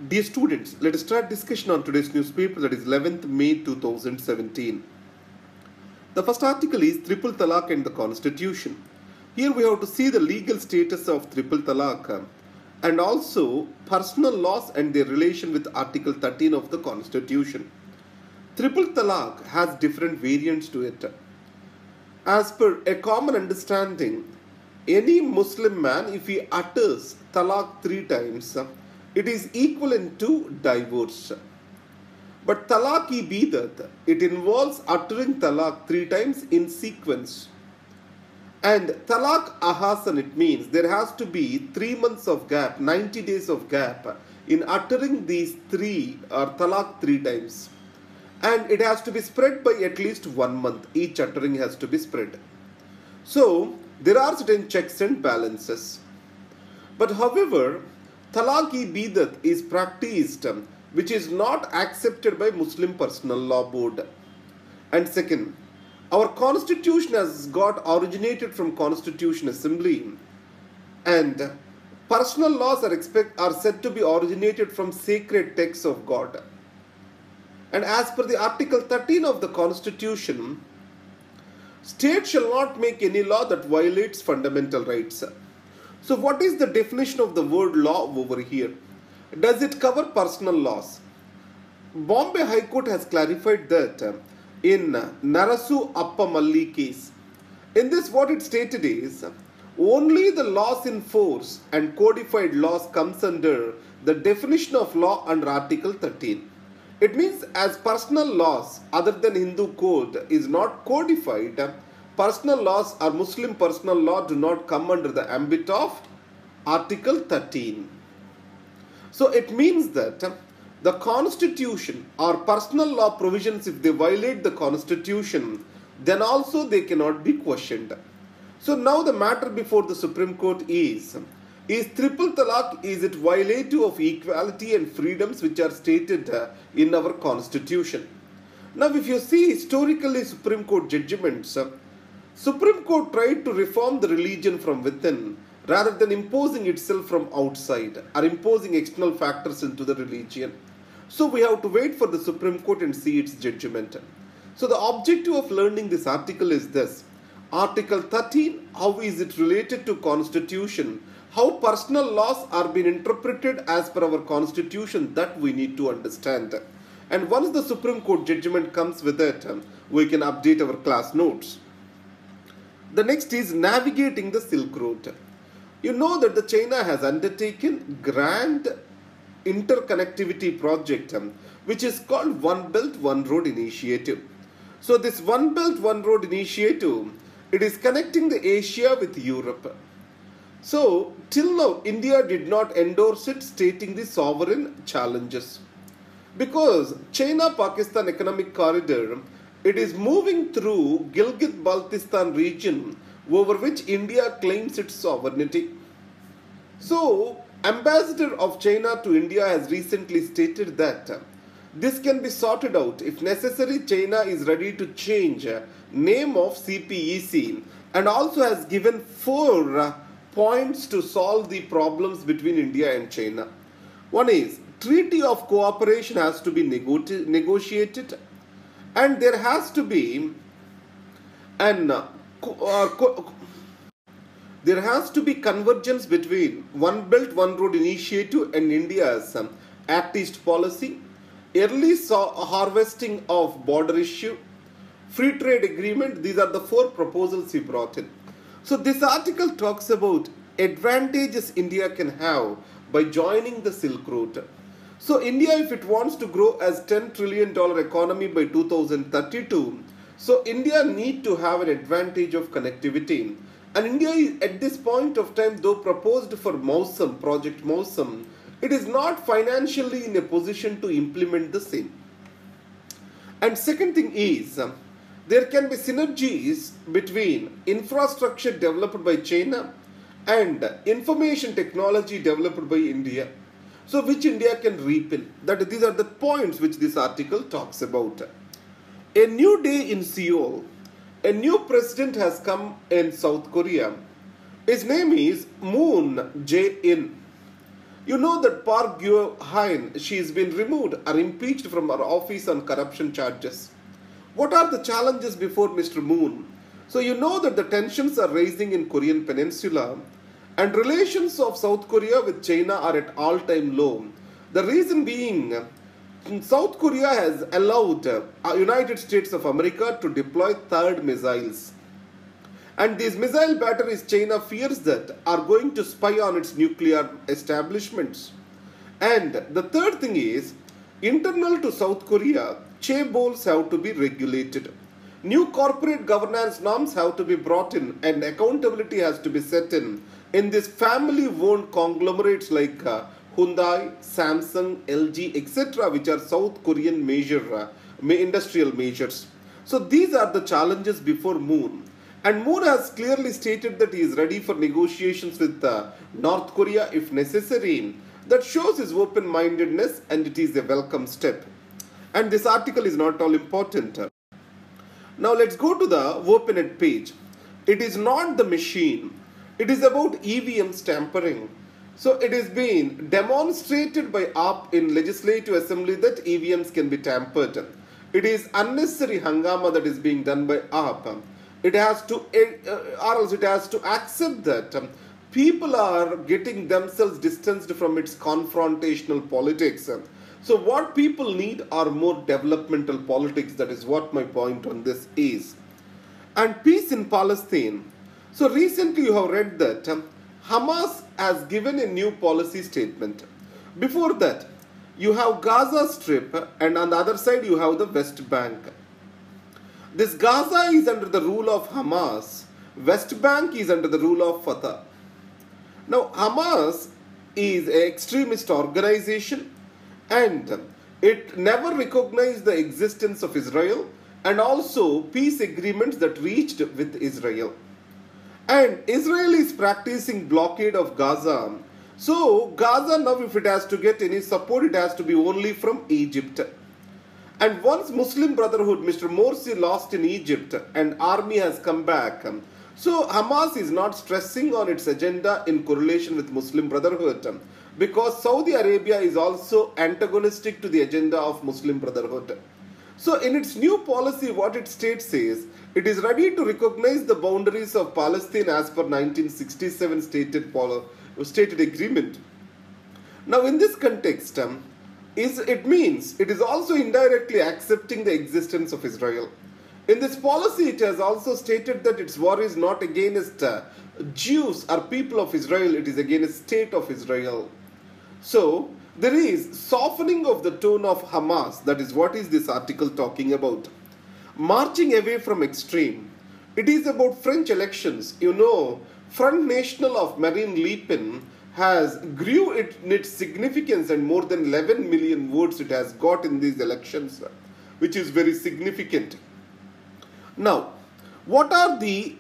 Dear students, let us start discussion on today's newspaper, that is 11th May 2017. The first article is Triple Talaq and the Constitution. Here we have to see the legal status of Triple Talaq and also personal laws and their relation with Article 13 of the Constitution. Triple Talaq has different variants to it. As per a common understanding, any Muslim man, if he utters talaq 3 times, it is equivalent to divorce. But talaq-e-bidat, it involves uttering talaq 3 times in sequence. And talaq ahasan, it means there has to be 3 months of gap, 90 days of gap in uttering these talaq 3 times. And it has to be spread by at least 1 month. Each uttering has to be spread. So, there are certain checks and balances. But however, talaq-e-bidat is practiced which is not accepted by Muslim Personal Law Board. And second, our constitution has got originated from Constitution Assembly, and personal laws are said to be originated from sacred texts of God. And as per the Article 13 of the Constitution, state shall not make any law that violates fundamental rights. So what is the definition of the word law over here? Does it cover personal laws? Bombay High Court has clarified that in Narasu Appamalli case. In this, what it stated is, only the laws in force and codified laws comes under the definition of law under Article 13. It means as personal laws other than Hindu code is not codified, personal laws or Muslim personal law do not come under the ambit of Article 13. So it means that the Constitution or personal law provisions, if they violate the Constitution, then also they cannot be questioned. So now the matter before the Supreme Court is triple talaq, is it violative of equality and freedoms which are stated in our Constitution? Now if you see historically Supreme Court judgments, Supreme Court tried to reform the religion from within rather than imposing itself from outside or imposing external factors into the religion. So we have to wait for the Supreme Court and see its judgment. So the objective of learning this article is this. Article 13, how is it related to Constitution? How personal laws are being interpreted as per our Constitution, that we need to understand. And once the Supreme Court judgment comes with it, we can update our class notes. The next is navigating the Silk Road. You know that the China has undertaken grand interconnectivity project which is called One Belt One Road Initiative. So this One Belt One Road Initiative, it is connecting the Asia with Europe. So till now India did not endorse it, stating the sovereign challenges. Because China-Pakistan Economic Corridor, it is moving through Gilgit-Baltistan region over which India claims its sovereignty. So, Ambassador of China to India has recently stated that this can be sorted out. If necessary, China is ready to change name of CPEC and also has given 4 points to solve the problems between India and China. One is, Treaty of Cooperation has to be negotiated, and there has to be convergence between One Belt One Road Initiative and India's Act East policy, early harvesting of border issue, free trade agreement. These are the 4 proposals he brought in. So this article talks about advantages India can have by joining the Silk Road. So India, if it wants to grow as $10 trillion economy by 2032, so India need to have an advantage of connectivity. And India is at this point of time, though proposed for Mausam, Project Mausam, it is not financially in a position to implement the same. And second thing is, there can be synergies between infrastructure developed by China and information technology developed by India. So which India can reap in. These are the points which this article talks about. A new day in Seoul. A new president has come in South Korea. His name is Moon Jae-in. You know that Park Geun-hye, she has been removed or impeached from her office on corruption charges. What are the challenges before Mr. Moon? So you know that the tensions are rising in Korean Peninsula and relations of South Korea with China are at all-time low. The reason being, South Korea has allowed United States of America to deploy THAAD missiles. And these missile batteries China fears that are going to spy on its nuclear establishments. And the third thing is, internal to South Korea, chaebols have to be regulated. New corporate governance norms have to be brought in and accountability has to be set in these family-owned conglomerates like Hyundai, Samsung, LG, etc., which are South Korean major industrial majors. So these are the challenges before Moon. And Moon has clearly stated that he is ready for negotiations with North Korea if necessary. That shows his open-mindedness and it is a welcome step. And this article is not all important. Now let's go to the OpenEd page. It is not the machine. It is about EVM tampering. So it is being demonstrated by AAP in Legislative Assembly that EVMs can be tampered. It is unnecessary hangama that is being done by AAP. It has to, or else it has to accept that people are getting themselves distanced from its confrontational politics. So what people need are more developmental politics. That is what my point on this is. And peace in Palestine. So recently you have read that Hamas has given a new policy statement. Before that, you have Gaza Strip and on the other side you have the West Bank. This Gaza is under the rule of Hamas. West Bank is under the rule of Fatah. Now Hamas is an extremist organization and it never recognized the existence of Israel and also peace agreements that reached with Israel. And Israel is practicing blockade of Gaza. So Gaza now, if it has to get any support, it has to be only from Egypt. And once Muslim Brotherhood, Mr. Morsi lost in Egypt and army has come back. So Hamas is not stressing on its agenda in correlation with Muslim Brotherhood because Saudi Arabia is also antagonistic to the agenda of Muslim Brotherhood. So in its new policy, what it states is, it is ready to recognize the boundaries of Palestine as per 1967 stated agreement. Now in this context, it means it is also indirectly accepting the existence of Israel. In this policy, it has also stated that its war is not against Jews or people of Israel, it is against state of Israel. So there is softening of the tone of Hamas. That is what is this article talking about. Marching away from extreme. It is about French elections. You know, Front National of Marine Le Pen has grew in its significance and more than 11 million votes it has got in these elections, which is very significant. Now, what are the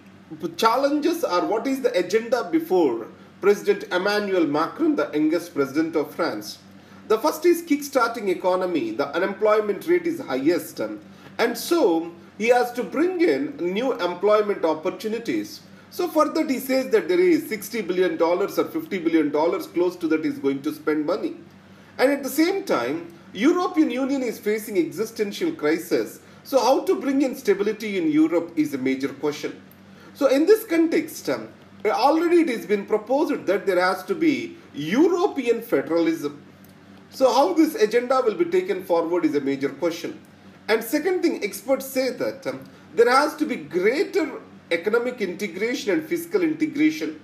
challenges or what is the agenda before President Emmanuel Macron, the youngest president of France? The first is kickstarting economy. The unemployment rate is highest. And so, he has to bring in new employment opportunities. So for that he says that there is $60 billion or $50 billion close to that is going to spend money. And at the same time, European Union is facing existential crisis. So how to bring in stability in Europe is a major question. So in this context, already it has been proposed that there has to be European federalism. So how this agenda will be taken forward is a major question. And second thing, experts say that there has to be greater economic integration and fiscal integration.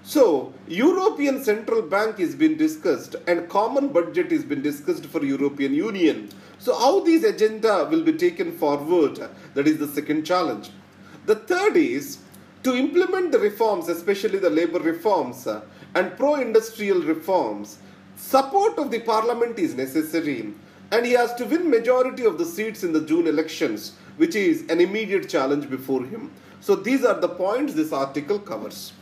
So, European Central Bank has been discussed and common budget has been discussed for European Union. So, how this agenda will be taken forward, that is the second challenge. The third is to implement the reforms, especially the labor reforms and pro-industrial reforms. Support of the parliament is necessary and he has to win majority of the seats in the June elections, which is an immediate challenge before him. So these are the points this article covers.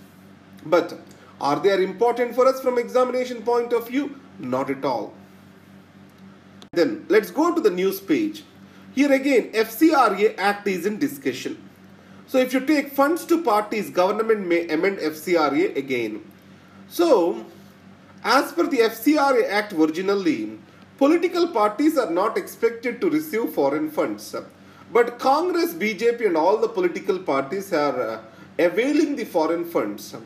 But are they important for us from examination point of view? Not at all. Then let's go to the news page. Here again, FCRA Act is in discussion. So if you take funds to parties, government may amend FCRA again. So As per the FCRA Act originally, political parties are not expected to receive foreign funds. But Congress, BJP and all the political parties are availing the foreign funds.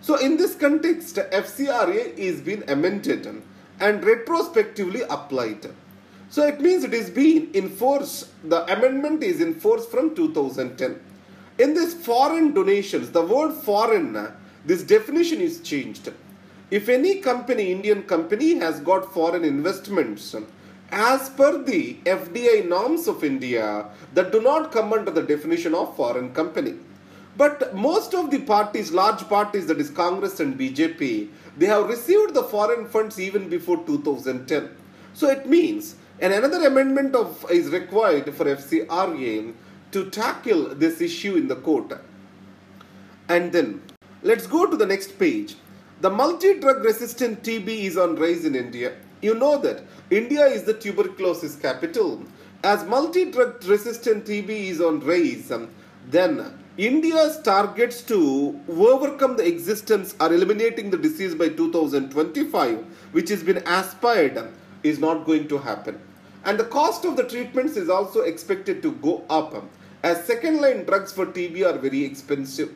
So in this context, FCRA is being amended and retrospectively applied. So it means it is being in force, the amendment is in force from 2010. In this foreign donations, the word foreign, this definition is changed. If any company, Indian company has got foreign investments, as per the FDI norms of India, that do not come under the definition of foreign company. But most of the parties, large parties, that is Congress and BJP, they have received the foreign funds even before 2010. So it means another amendment is required for FCRA to tackle this issue in the court. And then let's go to the next page. The multi-drug resistant TB is on rise in India. You know that India is the tuberculosis capital. As multi-drug resistant TB is on rise, then India's targets to overcome the existence or eliminating the disease by 2025, which has been aspired, is not going to happen. And the cost of the treatments is also expected to go up, as second-line drugs for TB are very expensive.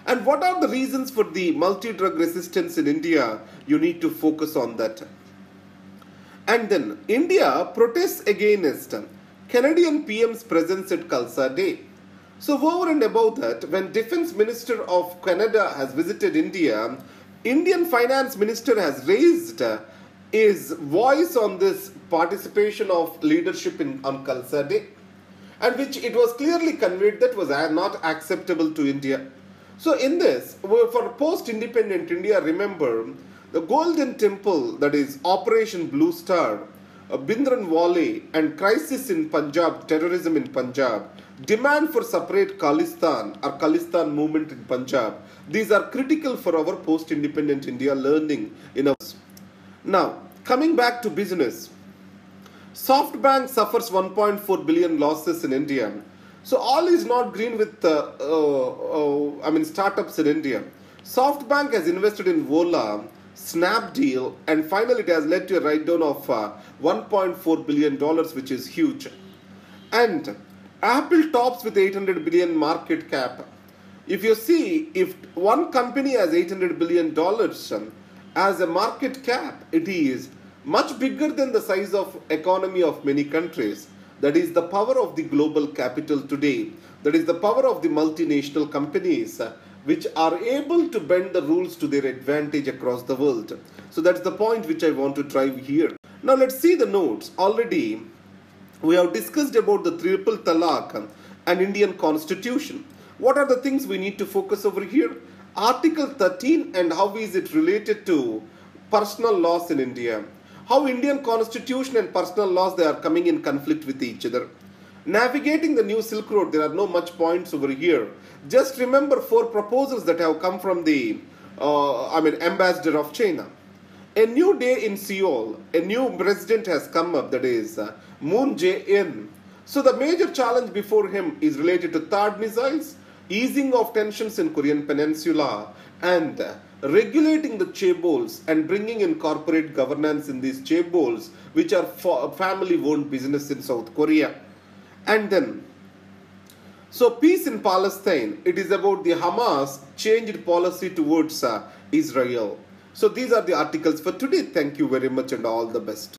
And what are the reasons for the multi-drug resistance in India? You need to focus on that. And then India protests against Canadian PM's presence at Khalsa Day. So over and above that, when Defense Minister of Canada has visited India, Indian Finance Minister has raised his voice on this participation of leadership on Khalsa Day, and which it was clearly conveyed that was not acceptable to India. So in this, for post-independent India, remember the Golden Temple, that is Operation Blue Star, Bhindranwale and crisis in Punjab, terrorism in Punjab, demand for separate Khalistan or Khalistan movement in Punjab. These are critical for our post-independent India learning in us. Now, coming back to business, SoftBank suffers 1.4 billion losses in India. So all is not green with startups in India. SoftBank has invested in Vola, Snapdeal, and finally it has led to a write-down of $1.4 billion, which is huge. And Apple tops with 800 billion market cap. If you see, if one company has $800 billion as a market cap, it is much bigger than the size of economy of many countries. That is the power of the global capital today. That is the power of the multinational companies which are able to bend the rules to their advantage across the world. So that's the point which I want to drive here. Now let's see the notes. Already we have discussed about the triple talaq and Indian constitution. What are the things we need to focus over here? Article 13 and how is it related to personal laws in India? How Indian constitution and personal laws, they are coming in conflict with each other. Navigating the new Silk Road, there are no much points over here. Just remember 4 proposals that have come from the ambassador of China. A new day in Seoul, a new president has come up, that is Moon Jae-in. So the major challenge before him is related to THAAD missiles, easing of tensions in Korean Peninsula, and regulating the chaebols and bringing in corporate governance in these chaebols, which are family-owned business in South Korea. And then, so peace in Palestine, it is about the Hamas changed policy towards Israel. So these are the articles for today. Thank you very much and all the best.